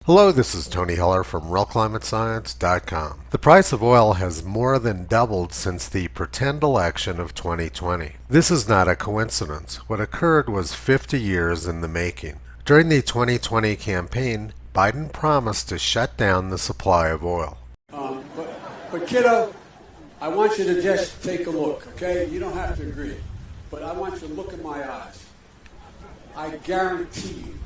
Hello, this is Tony Heller from RealClimateScience.com. The price of oil has more than doubled since the pretend election of 2020. This is not a coincidence. What occurred was 50 years in the making. During the 2020 campaign, Biden promised to shut down the supply of oil. But kiddo, I want you to just take a look, okay? You don't have to agree, but I want you to look in my eyes. I guarantee you,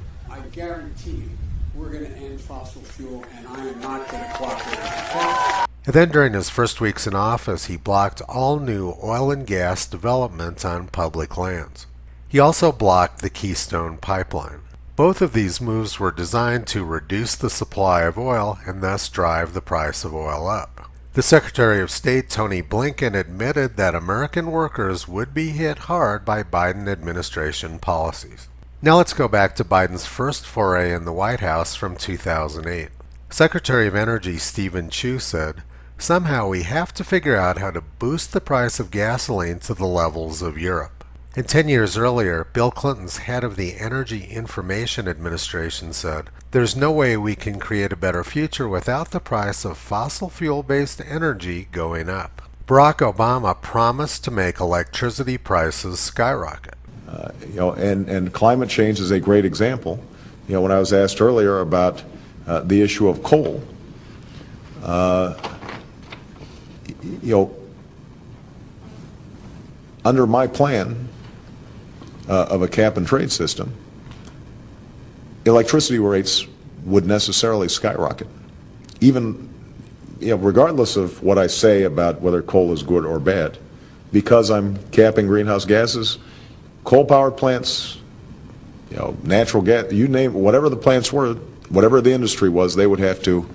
we're going to end fossil fuel, and I am not going to cooperate. Okay? And then during his first weeks in office, he blocked all new oil and gas development on public lands. He also blocked the Keystone Pipeline. Both of these moves were designed to reduce the supply of oil and thus drive the price of oil up. The Secretary of State, Tony Blinken, admitted that American workers would be hit hard by Biden administration policies. Now let's go back to Biden's first foray in the White House from 2008. Secretary of Energy Stephen Chu said, "Somehow we have to figure out how to boost the price of gasoline to the levels of Europe." And 10 years earlier, Bill Clinton's head of the Energy Information Administration said, "There's no way we can create a better future without the price of fossil fuel-based energy going up." Barack Obama promised to make electricity prices skyrocket. And climate change is a great example. When I was asked earlier about the issue of coal, under my plan of a cap and trade system, electricity rates would necessarily skyrocket. Even, regardless of what I say about whether coal is good or bad, because I'm capping greenhouse gases, coal-powered plants, natural gas, you name it, whatever the plants were, whatever the industry was, they would have to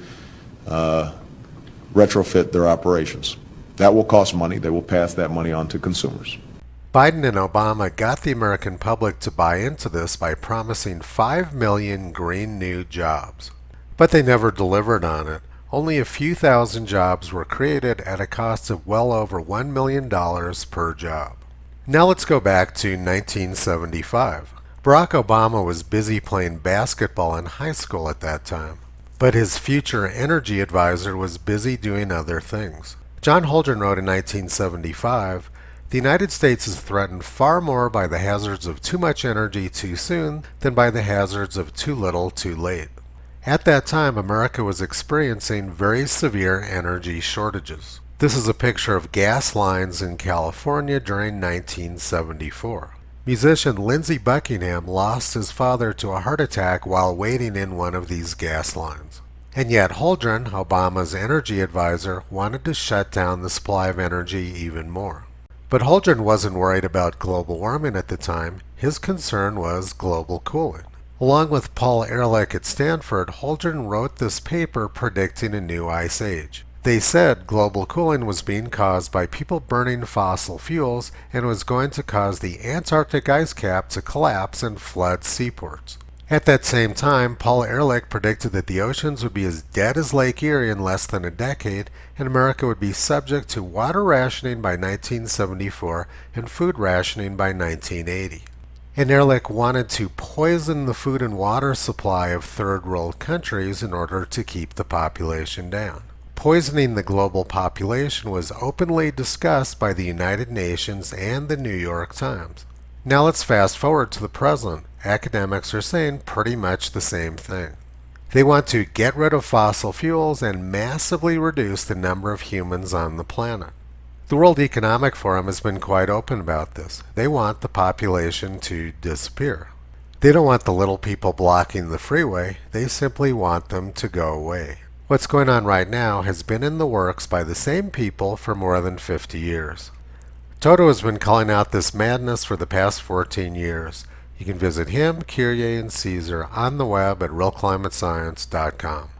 retrofit their operations. That will cost money. They will pass that money on to consumers. Biden and Obama got the American public to buy into this by promising 5 million green new jobs. But they never delivered on it. Only a few thousand jobs were created at a cost of well over $1 million per job. Now let's go back to 1975. Barack Obama was busy playing basketball in high school at that time, but his future energy advisor was busy doing other things. John Holdren wrote in 1975, "The United States is threatened far more by the hazards of too much energy too soon than by the hazards of too little too late." At that time, America was experiencing very severe energy shortages. This is a picture of gas lines in California during 1974. Musician Lindsey Buckingham lost his father to a heart attack while waiting in one of these gas lines. And yet Holdren, Obama's energy advisor, wanted to shut down the supply of energy even more. But Holdren wasn't worried about global warming at the time. His concern was global cooling. Along with Paul Ehrlich at Stanford, Holdren wrote this paper predicting a new ice age. They said global cooling was being caused by people burning fossil fuels and was going to cause the Antarctic ice cap to collapse and flood seaports. At that same time, Paul Ehrlich predicted that the oceans would be as dead as Lake Erie in less than a decade, and America would be subject to water rationing by 1974 and food rationing by 1980. And Ehrlich wanted to poison the food and water supply of third world countries in order to keep the population down. Poisoning the global population was openly discussed by the United Nations and the New York Times. Now let's fast forward to the present. Academics are saying pretty much the same thing. They want to get rid of fossil fuels and massively reduce the number of humans on the planet. The World Economic Forum has been quite open about this. They want the population to disappear. They don't want the little people blocking the freeway. They simply want them to go away. What's going on right now has been in the works by the same people for more than 50 years. Toto has been calling out this madness for the past 14 years. You can visit him, Kyrie, and Caesar on the web at realclimatescience.com.